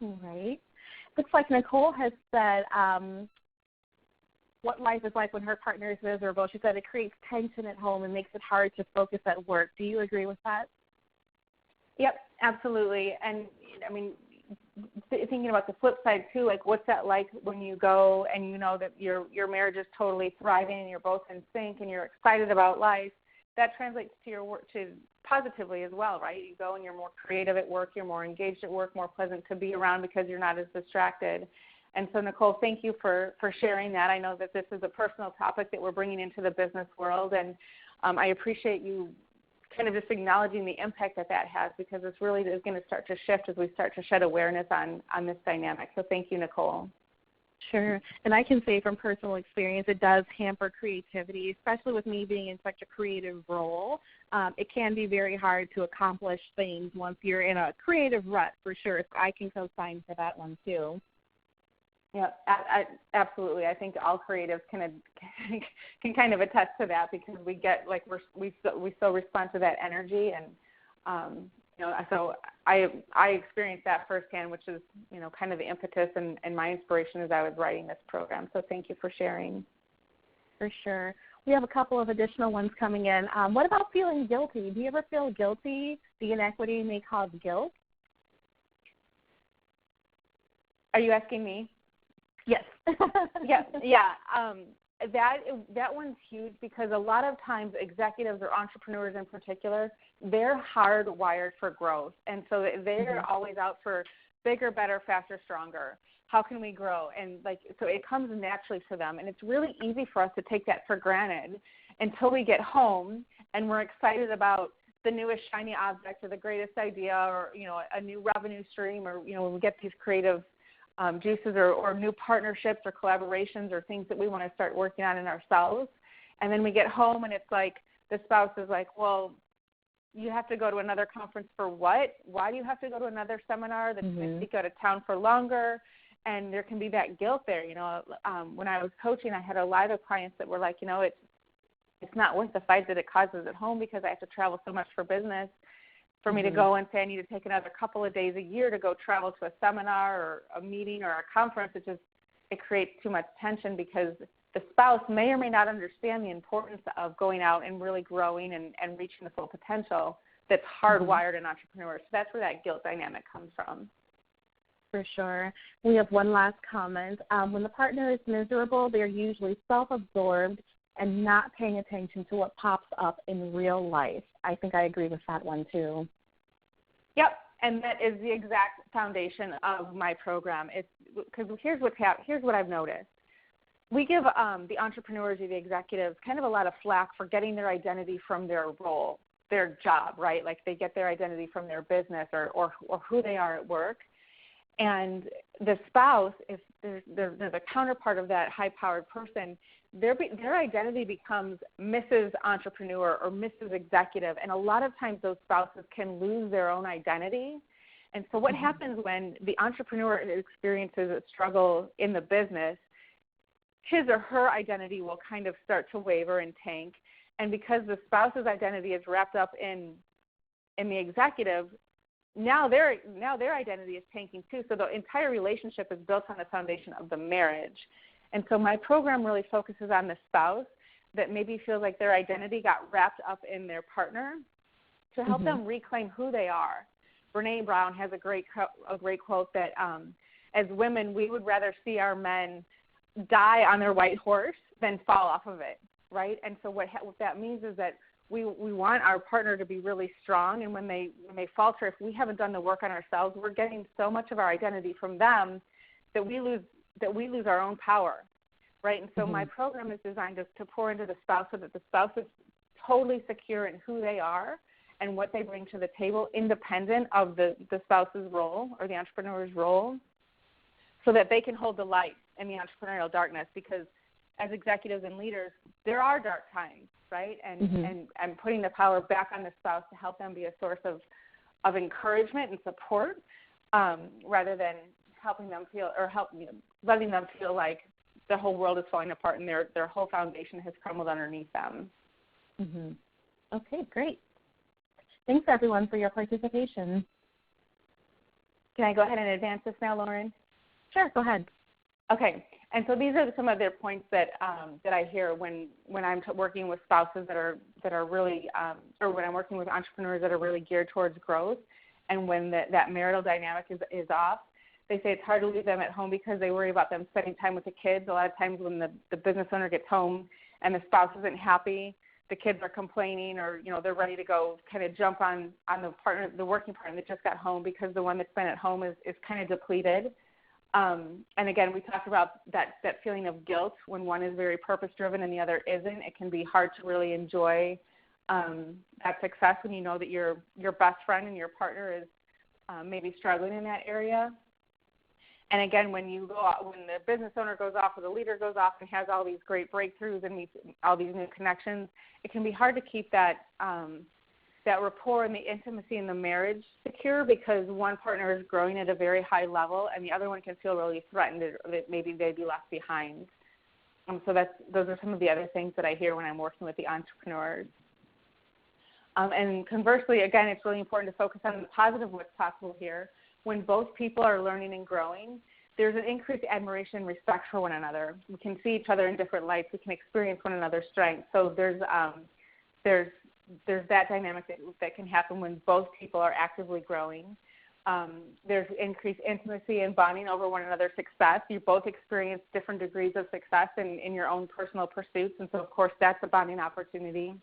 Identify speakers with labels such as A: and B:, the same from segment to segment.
A: All right. Looks like Nicole has said what life is like when her partner is miserable. She said it creates tension at home and makes it hard to focus at work. Do you agree with that?
B: Yep, absolutely. And, I mean, thinking about the flip side, too, like what's that like when you go and you know that your marriage is totally thriving and you're both in sync and you're excited about life, that translates to your work to positively as well, right? You go and you're more creative at work, you're more engaged at work, more pleasant to be around because you're not as distracted. And so, Nicole, thank you for sharing that. I know that this is a personal topic that we're bringing into the business world, and I appreciate you kind of just acknowledging the impact that has, because this really is going to start to shift as we start to shed awareness on this dynamic. So thank you, Nicole.
A: Sure. And I can say from personal experience, it does hamper creativity, especially with me being in such a creative role. It can be very hard to accomplish things once you're in a creative rut, for sure. So I can co-sign for that one, too.
B: Yeah, absolutely. I think all creatives can kind of attest to that, because we get like we so respond to that energy, and so I experienced that firsthand, which is kind of the impetus and my inspiration as I was writing this program. So thank you for sharing.
A: For sure. We have a couple of additional ones coming in. What about feeling guilty? Do you ever feel guilty? The inequity may cause guilt.
B: Are you asking me?
A: Yes.
B: Yeah. That one's huge, because a lot of times executives or entrepreneurs in particular, they're hardwired for growth. And so they're always out for bigger, better, faster, stronger. How can we grow? And so it comes naturally to them. And it's really easy for us to take that for granted until we get home and we're excited about the newest shiny object or the greatest idea, or, a new revenue stream, or, when we get these creative juices or new partnerships or collaborations or things that we want to start working on in ourselves. And then we get home and it's like the spouse is like, well, you have to go to another conference for what? Why do you have to go to another seminar that's going to take you out of town for longer? And there can be that guilt there. When I was coaching, I had a lot of clients that were like, it's not worth the fight that it causes at home, because I have to travel so much for business. For me to go and say I need to take another couple of days a year to go travel to a seminar or a meeting or a conference, it creates too much tension, because the spouse may or may not understand the importance of going out and really growing and reaching the full potential that's hardwired in entrepreneurs. So that's where that guilt dynamic comes from.
A: For sure. We have one last comment. When the partner is miserable, they're usually self-absorbed and not paying attention to what pops up in real life. I think I agree with that one, too.
B: Yep, and that is the exact foundation of my program. It's because here's what I've noticed. We give the entrepreneurs or the executives kind of a lot of flack for getting their identity from their role, their job, right? Like they get their identity from their business or who they are at work. And the spouse, if there's a counterpart of that high-powered person, their identity becomes Mrs. Entrepreneur or Mrs. Executive, and a lot of times those spouses can lose their own identity. And so what happens when the entrepreneur experiences a struggle in the business, his or her identity will kind of start to waver and tank. And because the spouse's identity is wrapped up in the executive, now their identity is tanking too. So the entire relationship is built on the foundation of the marriage. And so my program really focuses on the spouse that maybe feels like their identity got wrapped up in their partner, to help them reclaim who they are. Brene Brown has a great quote that as women, we would rather see our men die on their white horse than fall off of it, right? And so what that means is that we want our partner to be really strong, and when they falter, if we haven't done the work on ourselves, we're getting so much of our identity from them that we lose our own power, right? And so my program is designed to pour into the spouse so that the spouse is totally secure in who they are and what they bring to the table, independent of the spouse's role or the entrepreneur's role, so that they can hold the light in the entrepreneurial darkness. Because as executives and leaders, there are dark times, right? And putting the power back on the spouse to help them be a source of encouragement and support, rather than helping them feel letting them feel like the whole world is falling apart and their whole foundation has crumbled underneath them. Okay, great. Thanks, everyone, for your participation. Can I go ahead and advance this now, Lauren?
A: Sure, go ahead.
B: Okay, and so these are some of their points that that I hear when I'm working with spouses that are really, or when I'm working with entrepreneurs that are really geared towards growth, and when that marital dynamic is off. They say it's hard to leave them at home because they worry about them spending time with the kids. A lot of times when the business owner gets home and the spouse isn't happy, the kids are complaining, or they're ready to go kind of jump on the working partner that just got home, because the one that's been at home is kind of depleted. And again, we talked about that feeling of guilt when one is very purpose-driven and the other isn't. It can be hard to really enjoy that success when you know that your best friend and your partner is maybe struggling in that area. And again, when the business owner goes off or the leader goes off and has all these great breakthroughs and all these new connections, it can be hard to keep that rapport and the intimacy in the marriage secure, because one partner is growing at a very high level and the other one can feel really threatened that maybe they'd be left behind. So those are some of the other things that I hear when I'm working with the entrepreneurs. And conversely, again, it's really important to focus on the positive what's possible here. When both people are learning and growing, there's an increased admiration and respect for one another. We can see each other in different lights. We can experience one another's strengths. So there's that dynamic that can happen when both people are actively growing. There's increased intimacy and bonding over one another's success. You both experience different degrees of success in your own personal pursuits, and so, of course, that's a bonding opportunity.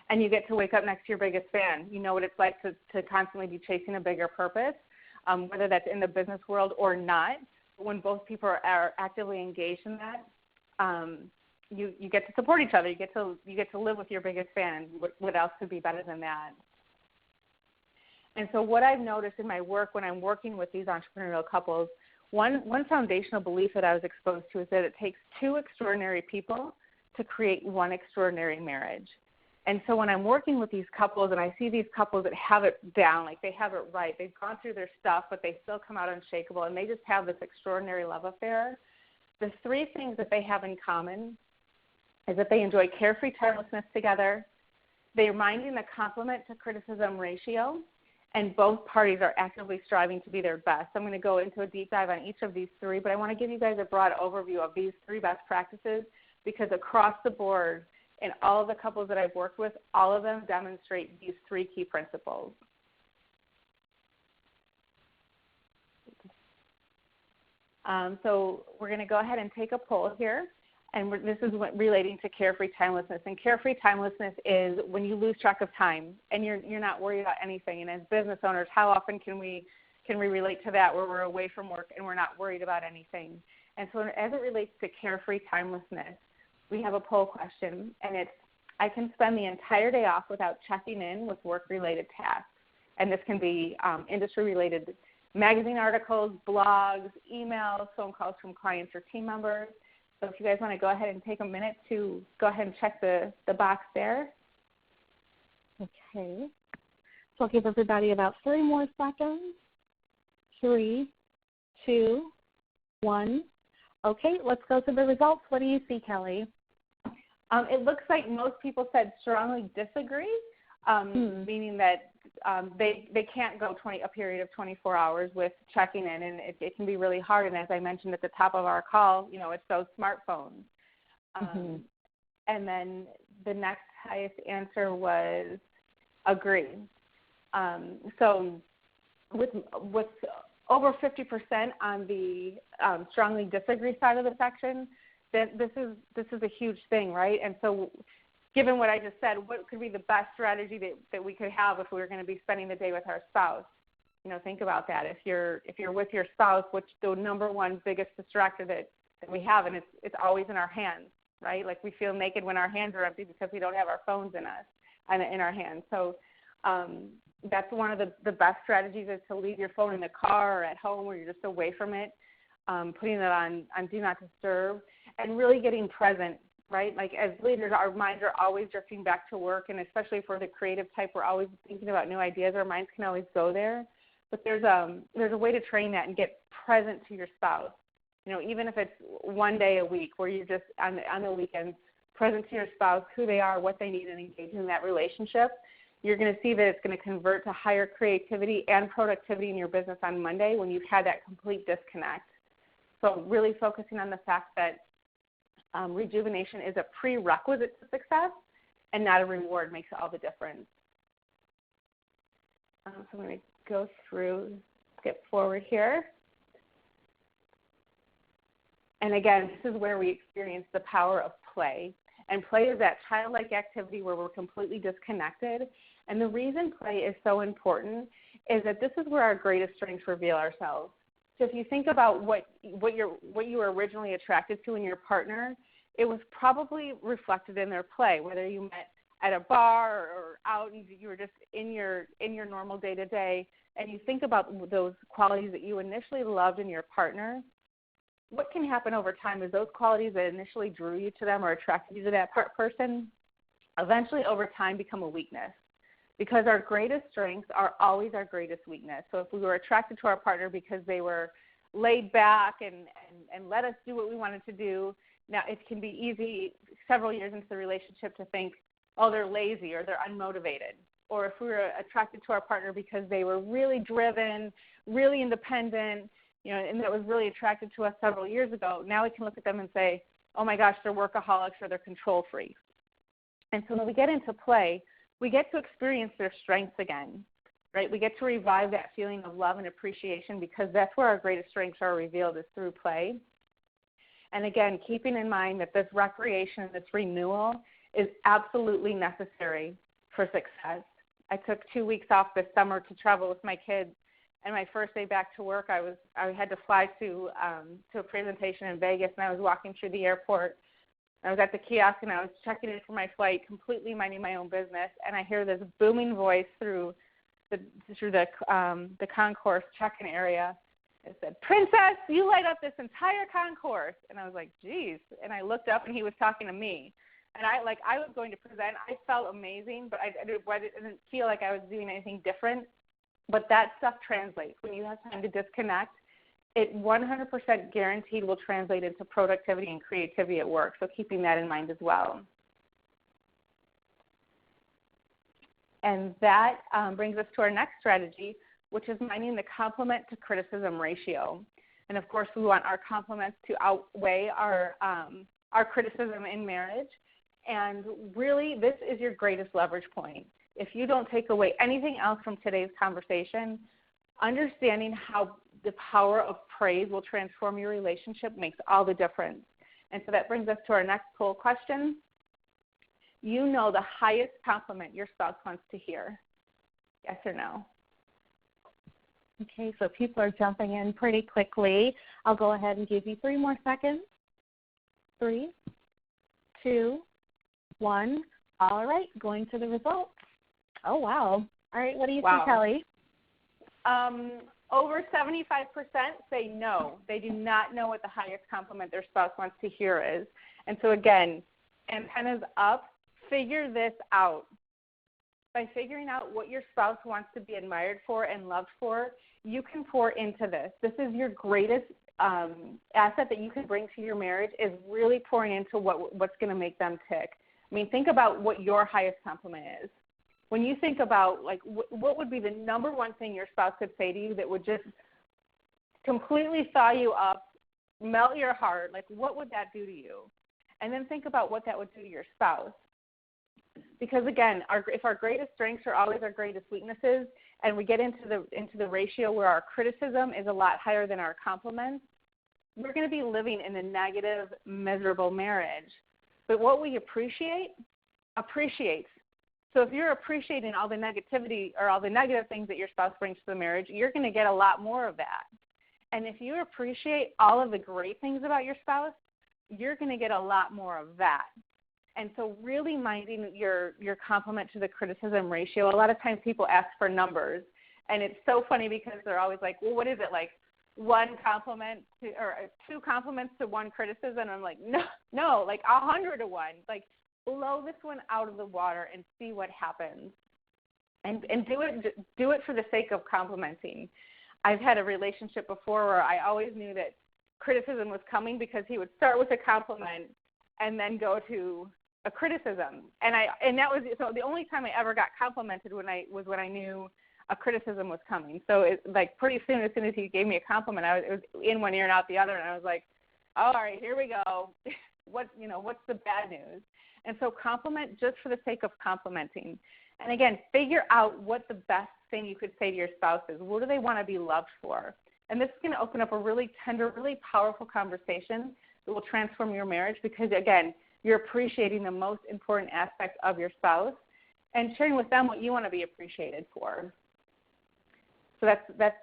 B: And you get to wake up next to your biggest fan. You know what it's like to constantly be chasing a bigger purpose, whether that's in the business world or not. When both people are actively engaged in that, you get to support each other. You get to live with your biggest fan. What else could be better than that? And so what I've noticed in my work when I'm working with these entrepreneurial couples, one foundational belief that I was exposed to is that it takes two extraordinary people to create one extraordinary marriage. And so when I'm working with these couples and I see these couples that have it down, like they have it right, they've gone through their stuff, but they still come out unshakable, and they just have this extraordinary love affair, the three things that they have in common is that they enjoy carefree timelessness together, they're minding the compliment to criticism ratio, and both parties are actively striving to be their best. I'm going to go into a deep dive on each of these three, but I want to give you guys a broad overview of these three best practices, because across the board, in all of the couples that I've worked with, all of them demonstrate these three key principles. So we're going to go ahead and take a poll here, and this is relating to carefree timelessness. And carefree timelessness is when you lose track of time and you're not worried about anything. And as business owners, how often can we relate to that, where we're away from work and we're not worried about anything? And so as it relates to carefree timelessness, we have a poll question, and it's, I can spend the entire day off without checking in with work-related tasks. And this can be industry-related magazine articles, blogs, emails, phone calls from clients or team members. So if you guys want to go ahead and take a minute to go ahead and check the box there.
A: Okay. So I'll give everybody about 3 more seconds. 3, 2, 1. Okay, let's go to the results. What do you see, Kelly?
B: It looks like most people said strongly disagree, meaning that they can't go a period of 24 hours with checking in, and it can be really hard. And as I mentioned at the top of our call, it's those smartphones. And then the next highest answer was agree. So with over 50% on the strongly disagree side of the section, this is a huge thing, right? And so given what I just said, what could be the best strategy that we could have if we were going to be spending the day with our spouse? Think about that. If you're with your spouse, what's the number one biggest distractor that we have? And it's always in our hands, right? Like we feel naked when our hands are empty because we don't have our phones in our hands. So that's one of the best strategies, is to leave your phone in the car or at home where you're just away from it, putting it on Do Not Disturb, and really getting present, right? Like as leaders, our minds are always drifting back to work, and especially for the creative type, we're always thinking about new ideas. Our minds can always go there. But there's a way to train that and get present to your spouse. Even if it's one day a week where you're just on the weekends present to your spouse, who they are, what they need, and engaging in that relationship. you're going to see that it's going to convert to higher creativity and productivity in your business on Monday when you've had that complete disconnect. So really focusing on the fact that rejuvenation is a prerequisite to success and not a reward makes all the difference. So I'm going to go through, skip forward here. And again, this is where we experience the power of play. And play is that childlike activity where we're completely disconnected. And the reason play is so important is that this is where our greatest strengths reveal ourselves. So if you think about what you were originally attracted to in your partner, it was probably reflected in their play, whether you met at a bar or out and you were just in your normal day-to-day, and you think about those qualities that you initially loved in your partner. What can happen over time is those qualities that initially drew you to them or attracted you to that person eventually over time become a weakness, because our greatest strengths are always our greatest weakness. So if we were attracted to our partner because they were laid back and let us do what we wanted to do, now it can be easy several years into the relationship to think, oh, they're lazy or they're unmotivated. Or if we were attracted to our partner because they were really driven, really independent, and that was really attracted to us several years ago, now we can look at them and say, oh my gosh, they're workaholics or they're control freaks. And so when we get into play, we get to experience their strengths again, right? We get to revive that feeling of love and appreciation, because that's where our greatest strengths are revealed, is through play. And again, keeping in mind that this recreation, this renewal is absolutely necessary for success. I took 2 weeks off this summer to travel with my kids, and my first day back to work, I had to fly to a presentation in Vegas, and I was walking through the airport. I was at the kiosk, and I was checking in for my flight, completely minding my own business, and I hear this booming voice through the concourse check-in area. It said, "Princess, you light up this entire concourse." And I was like, geez. And I looked up, and he was talking to me. And I was going to present. I felt amazing, but I didn't feel like I was doing anything different. But that stuff translates. When you have time to disconnect, it 100% guaranteed will translate into productivity and creativity at work. So keeping that in mind as well. And that brings us to our next strategy, which is minding the compliment to criticism ratio. And of course, we want our compliments to outweigh our criticism in marriage. And really, this is your greatest leverage point. If you don't take away anything else from today's conversation, understanding how the power of praise will transform your relationship makes all the difference. And so that brings us to our next poll question. You know the highest compliment your spouse wants to hear. Yes or no?
A: Okay, so people are jumping in pretty quickly. I'll go ahead and give you 3 more seconds. 3, 2, 1. All right, going to the results. Oh, wow. All right, what do you think, Kelly?
B: Over 75% say no. They do not know what the highest compliment their spouse wants to hear is. And so, again, antennas up, figure this out. By figuring out what your spouse wants to be admired for and loved for, you can pour into this. This is your greatest asset that you can bring to your marriage, is really pouring into what's going to make them tick. I mean, think about what your highest compliment is. When you think about, like, what would be the number one thing your spouse could say to you that would just completely thaw you up, melt your heart, like, what would that do to you? And then think about what that would do to your spouse. Because, again, if our greatest strengths are always our greatest weaknesses, and we get into the ratio where our criticism is a lot higher than our compliments, we're going to be living in a negative, miserable marriage. But what we appreciate appreciates. So if you're appreciating all the negativity or all the negative things that your spouse brings to the marriage, you're going to get a lot more of that. And if you appreciate all of the great things about your spouse, you're going to get a lot more of that. And so really minding your compliment to the criticism ratio. A lot of times people ask for numbers, and it's so funny because they're always like, well, what is it, like 1 compliment to, or 2 compliments to 1 criticism? And I'm like, no, like 100 to 1. Like, blow this one out of the water and see what happens. And do it for the sake of complimenting. I've had a relationship before where I always knew that criticism was coming because he would start with a compliment and then go to a criticism. And that was, so the only time I ever got complimented when I knew a criticism was coming. So it, like pretty soon, as soon as he gave me a compliment, it was in one ear and out the other, and I was like, all right, here we go. What's the bad news? And so compliment just for the sake of complimenting. And again, figure out what the best thing you could say to your spouse is. What do they want to be loved for? And this is going to open up a really tender, really powerful conversation that will transform your marriage, because again, you're appreciating the most important aspect of your spouse and sharing with them what you want to be appreciated for. So that's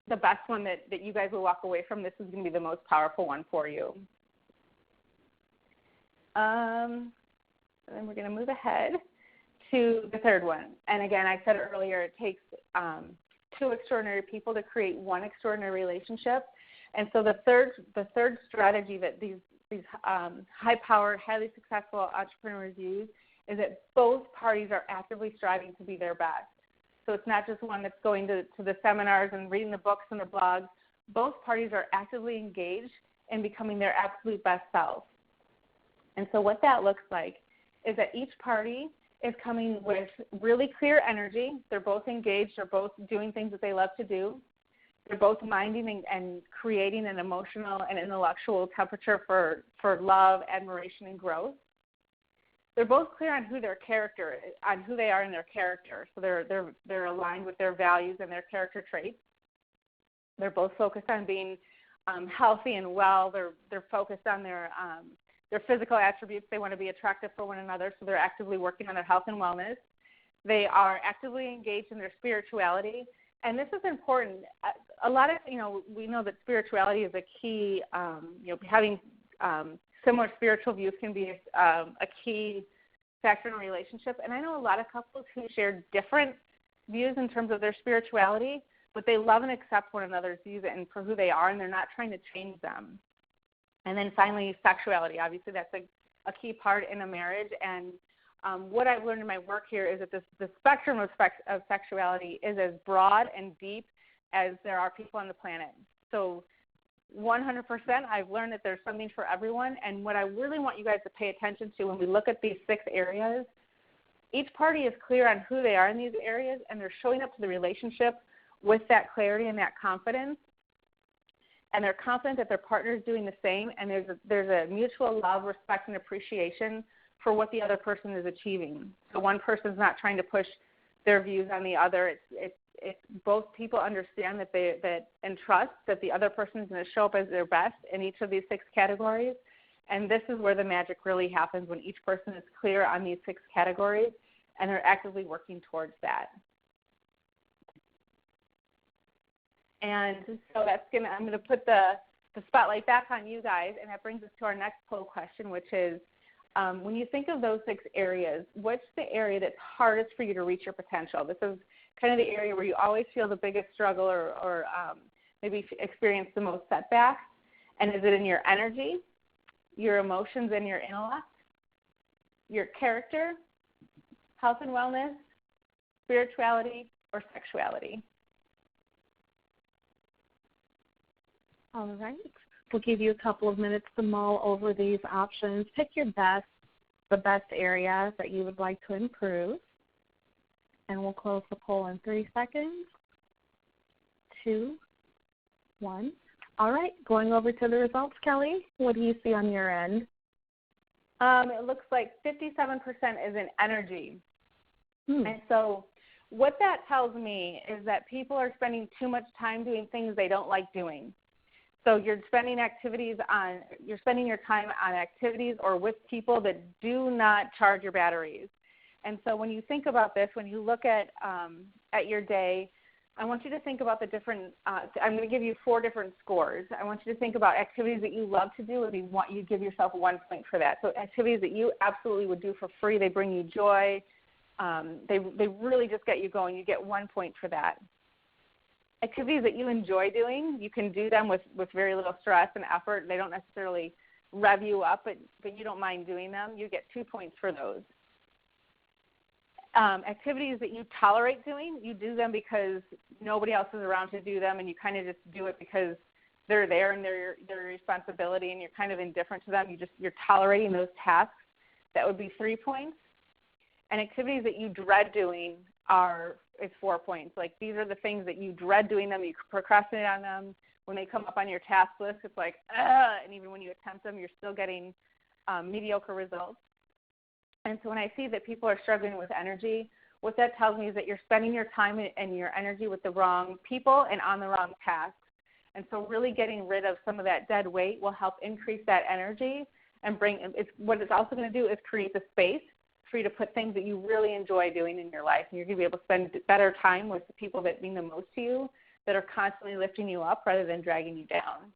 B: the best one that you guys will walk away from. This is going to be the most powerful one for you. And then we're going to move ahead to the third one. And again, I said earlier, it takes two extraordinary people to create one extraordinary relationship. And so the third strategy that these high-powered, highly successful entrepreneurs use is that both parties are actively striving to be their best. So it's not just one that's going to the seminars and reading the books and the blogs. Both parties are actively engaged in becoming their absolute best self. And so what that looks like is that each party is coming with really clear energy. They're both engaged. They're both doing things that they love to do. They're both minding and creating an emotional and intellectual temperature for love, admiration, and growth. They're both clear on who their character is, on who they are in their character. So they're aligned with their values and their character traits. They're both focused on being healthy and well. They're focused on their physical attributes. They want to be attractive for one another, so they're actively working on their health and wellness. They are actively engaged in their spirituality. And this is important. A lot of, we know that spirituality is a key, having similar spiritual views can be a key factor in a relationship. And I know a lot of couples who share different views in terms of their spirituality, but they love and accept one another's views and for who they are, and they're not trying to change them. And then finally, sexuality. Obviously, that's a key part in a marriage. And what I've learned in my work here is that the spectrum of sexuality is as broad and deep as there are people on the planet. So 100%, I've learned that there's something for everyone. And what I really want you guys to pay attention to when we look at these 6 areas, each party is clear on who they are in these areas, and they're showing up to the relationship with that clarity and that confidence. And they're confident that their partner is doing the same, and there's a mutual love, respect, and appreciation for what the other person is achieving. So one person's not trying to push their views on the other. It's both people understand that and trust that the other person is going to show up as their best in each of these 6 categories. And this is where the magic really happens, when each person is clear on these 6 categories and they're actively working towards that. And so I'm going to put the spotlight back on you guys, and that brings us to our next poll question, which is, when you think of those 6 areas, what's the area that's hardest for you to reach your potential? This is kind of the area where you always feel the biggest struggle or maybe experience the most setbacks. And is it in your energy, your emotions, and your intellect, your character, health and wellness, spirituality, or sexuality?
A: All right. We'll give you a couple of minutes to mull over these options. Pick the best area that you would like to improve. And we'll close the poll in 3 seconds. 2, 1. All right. Going over to the results, Kelly. What do you see on your end?
B: It looks like 57% is in energy. And so what that tells me is that people are spending too much time doing things they don't like doing. So you're spending your time on activities or with people that do not charge your batteries. And so when you think about this, when you look at your day, I want you to think about the different, I'm going to give you 4 different scores. I want you to think about activities that you love to do, and you give yourself 1 point for that. So activities that you absolutely would do for free, they bring you joy, they really just get you going, you get 1 point for that. Activities that you enjoy doing, you can do them with very little stress and effort. They don't necessarily rev you up, but you don't mind doing them. You get 2 points for those. Activities that you tolerate doing, you do them because nobody else is around to do them, and you kind of just do it because they're there and they're your responsibility, and you're kind of indifferent to them. You're tolerating those tasks. that would be 3 points. And activities that you dread doing is 4 points. Like, these are the things that you dread doing them, you procrastinate on them. When they come up on your task list, it's like, ugh, and even when you attempt them, you're still getting mediocre results. And so when I see that people are struggling with energy, what that tells me is that you're spending your time and your energy with the wrong people and on the wrong tasks. And so really getting rid of some of that dead weight will help increase that energy and what it's also going to do is create the space for you to put things that you really enjoy doing in your life. And you're going to be able to spend better time with the people that mean the most to you, that are constantly lifting you up rather than dragging you down.